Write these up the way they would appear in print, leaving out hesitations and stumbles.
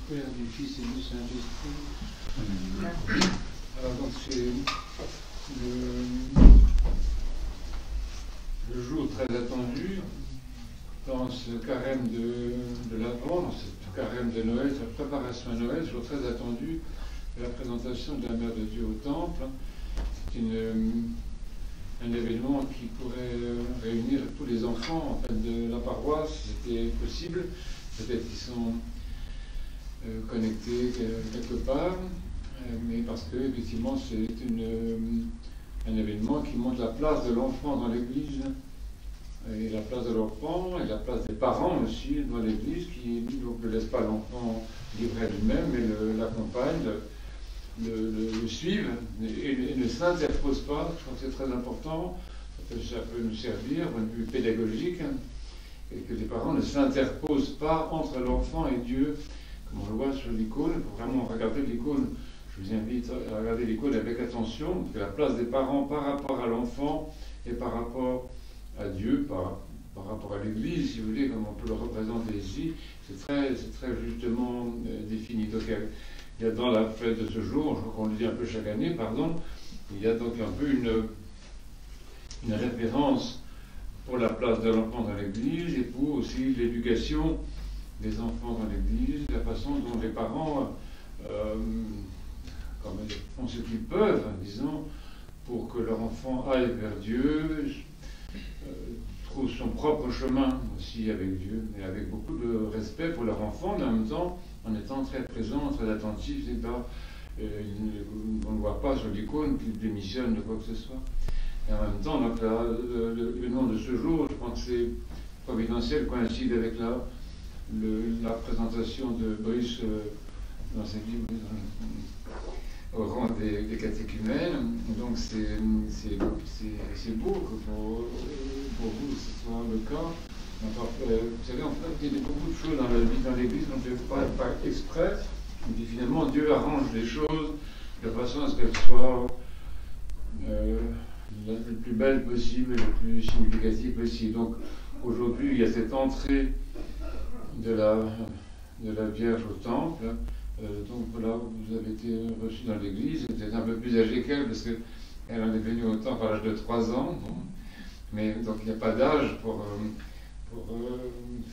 Père, du Fils et du Saint-Esprit. Alors donc c'est le jour très attendu dans ce carême de l'Avent, dans cette carême de Noël, cette préparation à Noël, jour très attendu, la présentation de la Mère de Dieu au Temple. C'est un événement qui pourrait réunir tous les enfants en fait, de la paroisse, si c'était possible. Peut-être qu'ils sont connectés quelque part, mais parce que effectivement c'est un événement qui montre la place de l'enfant dans l'Église, et la place de l'enfant, et la place des parents aussi dans l'Église, qui donc, ne laisse pas l'enfant libre à lui-même, mais l'accompagne, le suivent, et ne s'interpose pas. Je crois que c'est très important, ça peut nous servir, d'un point de vue pédagogique, et que les parents ne s'interposent pas entre l'enfant et Dieu, comme on le voit sur l'icône. Il faut vraiment regarder l'icône. Je vous invite à regarder l'icône avec attention, parce que la place des parents par rapport à l'enfant et par rapport à Dieu, par rapport à l'Église, si vous voulez, comme on peut le représenter ici, c'est très justement défini. Donc il y a dans la fête de ce jour, je crois qu'on le dit un peu chaque année, pardon, il y a donc un peu une référence pour la place de l'enfant dans l'Église et pour aussi l'éducation des enfants dans l'Église, la façon dont les parents font ce qu'ils peuvent, disons, pour que leur enfant aille vers Dieu, trouve son propre chemin aussi avec Dieu, et avec beaucoup de respect pour leur enfant, mais en même temps en étant très présent, très attentif, c'est pas, on ne voit pas sur l'icône qu'il démissionne de quoi que ce soit. Et en même temps, donc, le nom de ce jour, je pense que c'est providentiel, coïncide avec la présentation de Brice dans ses livres au rang des catéchumènes. Donc c'est beau que pour vous ce soit le cas. Enfin, vous savez, en fait, il y a beaucoup de choses dans la vie dans l'Église qu'on ne fait pas exprès. Et puis finalement, Dieu arrange les choses de façon à ce qu'elles soient le plus belle possible, le plus significative possible. Donc aujourd'hui, il y a cette entrée de la Vierge au Temple. Donc voilà, vous avez été reçu dans l'église, vous êtes un peu plus âgé qu'elle parce qu'elle en est venue au Temple à l'âge de 3 ans. Bon. Mais donc il n'y a pas d'âge pour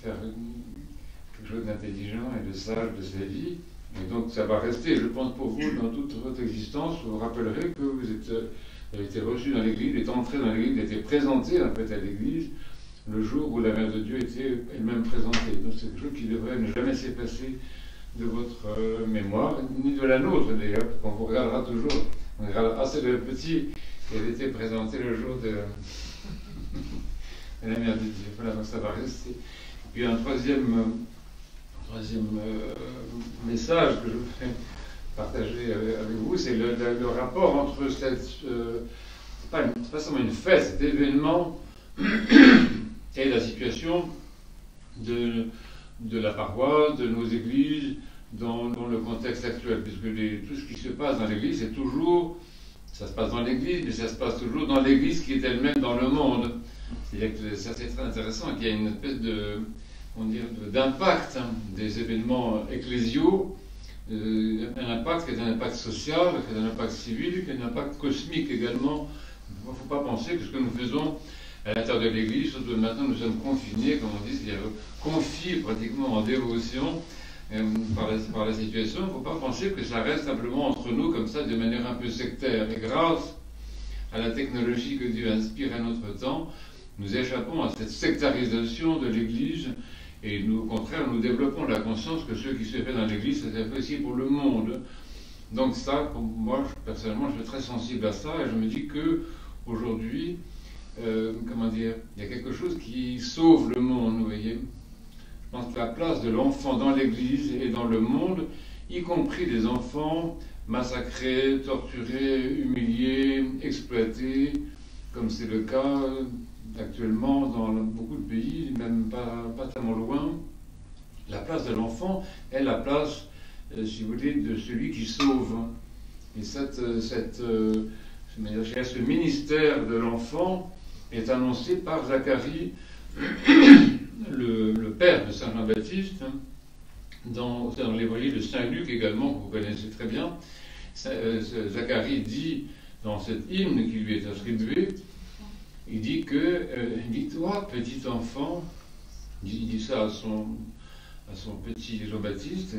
faire quelque chose d'intelligent et de sage de sa vie. Et donc ça va rester, je pense, pour vous dans toute votre existence. Vous vous rappellerez que vous avez été reçu dans l'église, êtes entré dans l'église, été présenté en fait à l'église le jour où la Mère de Dieu était elle-même présentée. Donc c'est quelque chose qui devrait ne jamais s'effacer de votre mémoire, ni de la nôtre d'ailleurs, parce qu'on vous regardera toujours. On regardera, c'est le petit qui avait été présenté le jour de la Mère de Dieu. Voilà, donc ça va rester. Et puis un troisième message que je voudrais partager avec vous, c'est le rapport entre cette... c'est pas seulement une fête, cet événement et la situation de la paroisse, de nos églises, dans le contexte actuel, puisque tout ce qui se passe dans l'église, c'est toujours, ça se passe dans l'église, mais ça se passe toujours dans l'église qui est elle-même dans le monde. C'est-à-dire que ça c'est très intéressant, qu'il y a une espèce d'impact des événements ecclésiaux, un impact qui est un impact social, qui est un impact civil, qui est un impact cosmique également. Il ne faut pas penser que ce que nous faisons à l'intérieur de l'Église, surtout maintenant nous sommes confinés, comme on dit, c'est-à-dire confiés pratiquement en dévotion par la situation. Il ne faut pas penser que ça reste simplement entre nous comme ça de manière un peu sectaire. Et grâce à la technologie que Dieu inspire à notre temps, nous échappons à cette sectarisation de l'Église et nous, au contraire, nous développons la conscience que ce qui se fait dans l'Église, c'est fait aussi pour le monde. Donc ça, moi, personnellement, je suis très sensible à ça et je me dis que aujourd'hui, il y a quelque chose qui sauve le monde, vous voyez. Je pense que la place de l'enfant dans l'Église et dans le monde, y compris des enfants massacrés, torturés, humiliés, exploités, comme c'est le cas actuellement dans beaucoup de pays, même pas tellement loin. La place de l'enfant est la place, si vous voulez, de celui qui sauve. Et ce ministère de l'enfant est annoncé par Zacharie, le père de Saint Jean-Baptiste, dans l'évangile de Saint Luc également, que vous connaissez très bien. Zacharie dit, dans cet hymne qui lui est attribué, il dit que, toi, petit enfant, il dit ça à son petit Jean-Baptiste,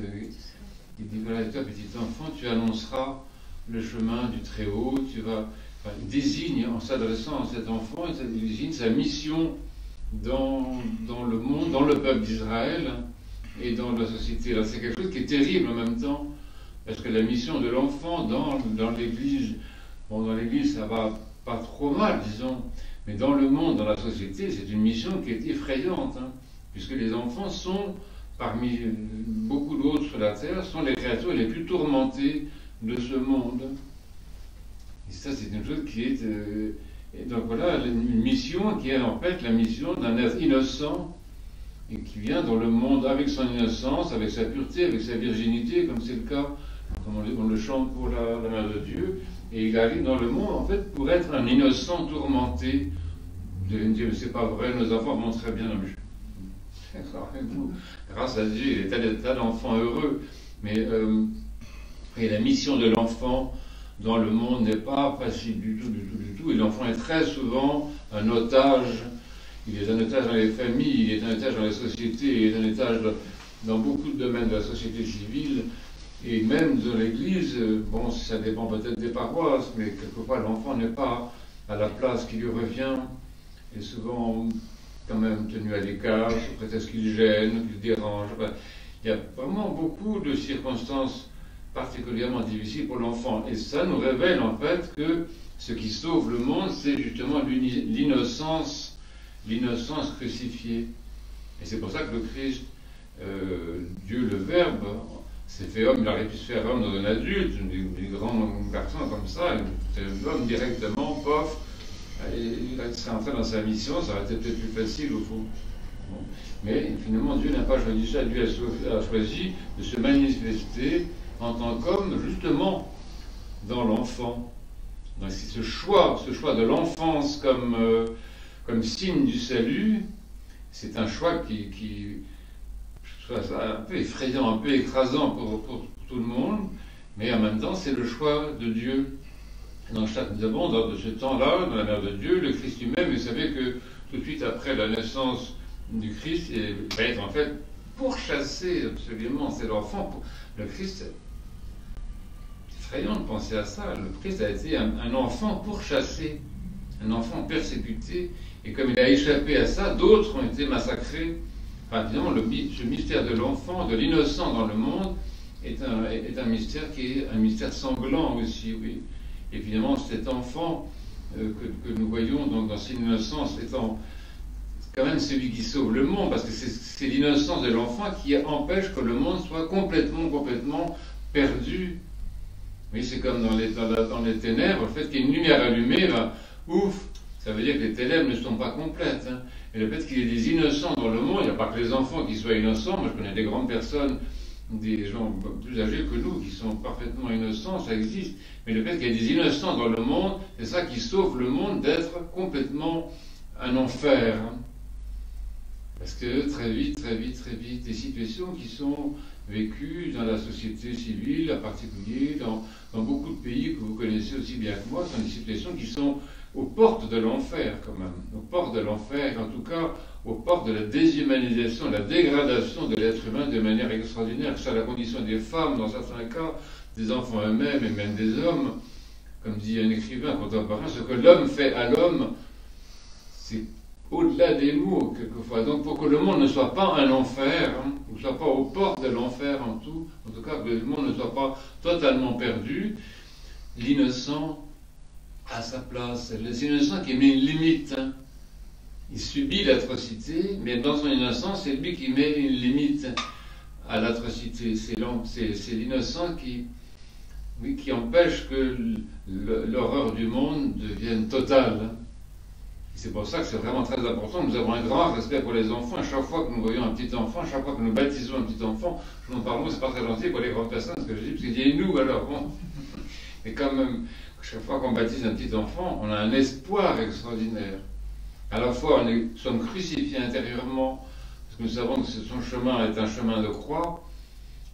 il dit, voilà, toi, petit enfant, tu annonceras le chemin du Très-Haut, il désigne, en s'adressant à cet enfant, il désigne sa mission dans le monde, dans le peuple d'Israël et dans la société. Là, c'est quelque chose qui est terrible en même temps, parce que la mission de l'enfant dans l'Église, dans l'Église ça va pas trop mal, disons, mais dans le monde, dans la société, c'est une mission qui est effrayante, puisque les enfants sont, parmi beaucoup d'autres sur la terre, sont les créatures les plus tourmentées de ce monde. Et ça, c'est une chose qui est... et donc voilà, une mission qui est en fait la mission d'un être innocent et qui vient dans le monde avec son innocence, avec sa pureté, avec sa virginité, comme c'est le cas, comme on le chante pour la Mère de Dieu, et il arrive dans le monde en fait pour être un innocent tourmenté. Vous allez me dire, mais c'est pas vrai, nos enfants vont très bien. Grâce à Dieu, il y a des tas d'enfants heureux, mais et la mission de l'enfant dans le monde n'est pas facile du tout, et l'enfant est très souvent un otage. Il est un otage dans les familles, il est un otage dans les sociétés, il est un otage dans beaucoup de domaines de la société civile, et même dans l'Église. Bon, ça dépend peut-être des paroisses, mais quelquefois l'enfant n'est pas à la place qui lui revient, et souvent quand même tenu à l'écart, sous prétexte qu'il gêne, qu'il dérange. Enfin, il y a vraiment beaucoup de circonstances particulièrement difficiles pour l'enfant, et ça nous révèle en fait que ce qui sauve le monde, c'est justement l'innocence crucifiée. Et c'est pour ça que le Christ, Dieu le Verbe, s'est fait homme. Il aurait pu se faire homme dans un adulte, des grands garçons comme ça, l'homme directement, pof, il serait entré dans sa mission, ça aurait été peut-être plus facile au fond. Bon. Mais finalement, Dieu n'a pas choisi ça. Dieu a choisi de se manifester en tant qu'homme, justement, dans l'enfant. Donc ce choix de l'enfance comme signe du salut, c'est un choix qui soit un peu effrayant, un peu écrasant pour tout le monde, mais en même temps, c'est le choix de Dieu. Nous avons dans ce temps-là, dans la Mère de Dieu, le Christ lui-même. Vous savez que tout de suite après la naissance du Christ, il va être en fait pourchassé absolument. C'est l'enfant. Le Christ, c'est effrayant de penser à ça. Le Christ a été un enfant pourchassé, un enfant persécuté, et comme il a échappé à ça, d'autres ont été massacrés. Enfin, disons, ce mystère de l'enfant, de l'innocent dans le monde, est un mystère qui est un mystère sanglant aussi, oui. Évidemment, cet enfant que nous voyons donc dans son innocence étant quand même celui qui sauve le monde, parce que c'est l'innocence de l'enfant qui empêche que le monde soit complètement perdu. Oui, c'est comme dans les ténèbres, le fait qu'il y ait une lumière allumée, ben, ouf, ça veut dire que les ténèbres ne sont pas complètes. Et le fait qu'il y ait des innocents dans le monde, il n'y a pas que les enfants qui soient innocents. Moi, je connais des grandes personnes, des gens plus âgés que nous, qui sont parfaitement innocents, ça existe. Mais le fait qu'il y ait des innocents dans le monde, c'est ça qui sauve le monde d'être complètement un enfer. Parce que très vite, des situations qui sont vécues dans la société civile, en particulier dans beaucoup de pays que vous connaissez aussi bien que moi, sont des situations qui sont aux portes de l'enfer quand même, aux portes de l'enfer, en tout cas aux portes de la déshumanisation, la dégradation de l'être humain de manière extraordinaire, que ce soit la condition des femmes dans certains cas, des enfants eux-mêmes et même des hommes. Comme dit un écrivain contemporain, ce que l'homme fait à l'homme, c'est au-delà des mots quelquefois. Donc pour que le monde ne soit pas un enfer, ou ne soit pas aux portes de l'enfer en tout cas que le monde ne soit pas totalement perdu, l'innocent à sa place. L'innocent qui met une limite. Il subit l'atrocité, mais dans son innocence, c'est lui qui met une limite à l'atrocité. C'est l'innocent qui empêche que l'horreur du monde devienne totale. C'est pour ça que c'est vraiment très important. Nous avons un grand respect pour les enfants. À chaque fois que nous voyons un petit enfant, à chaque fois que nous baptisons un petit enfant, je m'en parle, c'est pas très gentil pour les grandes personnes, ce que je dis, parce qu'ils disent nous alors, bon. Mais quand même, chaque fois qu'on baptise un petit enfant, on a un espoir extraordinaire. À la fois, nous sommes crucifiés intérieurement, parce que nous savons que son chemin est un chemin de croix,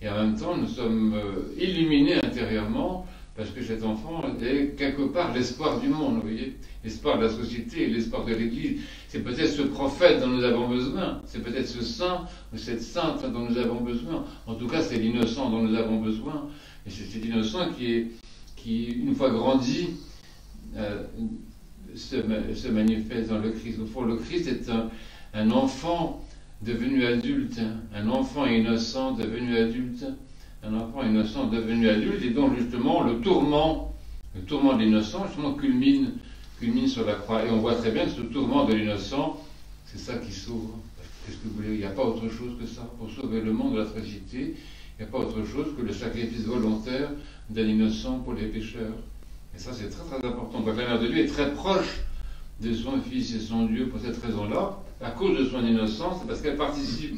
Et en même temps, nous sommes illuminés intérieurement, parce que cet enfant est quelque part l'espoir du monde, vous voyez, l'espoir de la société, l'espoir de l'Église. C'est peut-être ce prophète dont nous avons besoin, c'est peut-être ce saint ou cette sainte dont nous avons besoin. En tout cas, c'est l'innocent dont nous avons besoin. Et c'est cet innocent qui une fois grandi, se manifeste dans le Christ. Au fond, le Christ est un enfant devenu adulte, un enfant innocent devenu adulte, un enfant innocent devenu adulte, et donc justement le tourment de l'innocent justement culmine sur la croix. Et on voit très bien que ce tourment de l'innocent, c'est ça qui sauve. Qu'est-ce que vous voulez? Il n'y a pas autre chose que ça. Pour sauver le monde de l'atrocité, il n'y a pas autre chose que le sacrifice volontaire d'un innocent pour les pécheurs. Et ça, c'est très très important. Donc la Mère de Dieu est très proche de son Fils et son Dieu pour cette raison-là, à cause de son innocence, c'est parce qu'elle participe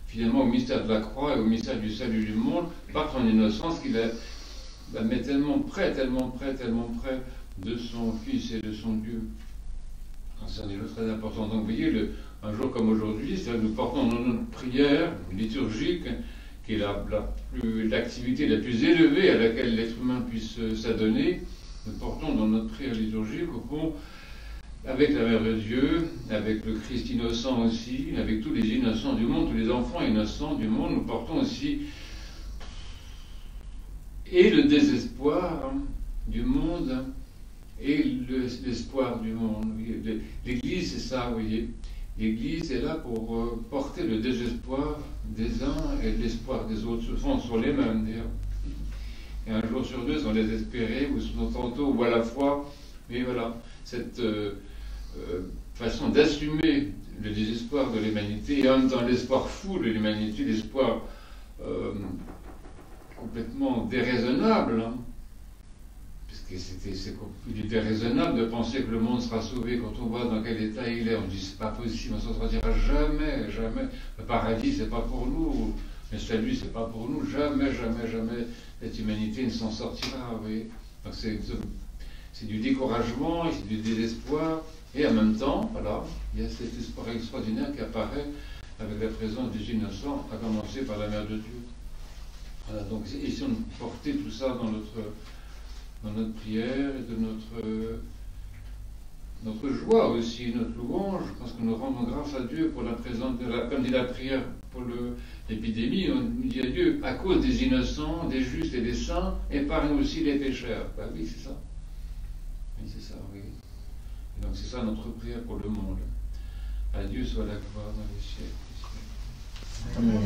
finalement au mystère de la croix et au mystère du salut du monde, par son innocence qui la met tellement près de son Fils et de son Dieu. C'est un niveau très important. Donc vous voyez, un jour comme aujourd'hui, nous portons dans notre prière liturgique, qui est l'activité la plus élevée à laquelle l'être humain puisse s'adonner, nous portons dans notre prière liturgique, au fond, avec la Mère de Dieu, avec le Christ innocent aussi, avec tous les innocents du monde, tous les enfants innocents du monde, nous portons aussi et le désespoir du monde et l'espoir du monde. L'Église, c'est ça, vous voyez. L'Église est là pour porter le désespoir des uns et l'espoir des autres. Souvent, sont les mêmes, d'ailleurs. Et un jour sur deux, sont désespérés, ou sont tantôt, ou à la fois. Mais voilà, cette façon d'assumer le désespoir de l'humanité, et en même temps l'espoir fou de l'humanité, l'espoir complètement déraisonnable, hein, il est déraisonnable de penser que le monde sera sauvé quand on voit dans quel état il est. On dit c'est pas possible, on s'en sortira jamais, jamais. Le paradis c'est pas pour nous, le salut c'est pas pour nous, jamais, jamais, jamais cette humanité ne s'en sortira. Vous voyez. Donc c'est du découragement, c'est du désespoir, et en même temps, voilà, il y a cet espoir extraordinaire qui apparaît avec la présence des innocents, à commencer par la Mère de Dieu. Voilà, donc essayons de porter tout ça dans notre prière et de notre joie aussi, notre louange, parce que nous rendons grâce à Dieu pour la présence comme dit la prière pour l'épidémie, on dit à Dieu, à cause des innocents, des justes et des saints, épargne aussi les pécheurs. Ben oui, c'est ça. Oui, c'est ça, oui. Et donc c'est ça notre prière pour le monde. À Dieu soit la gloire dans les siècles. Amen.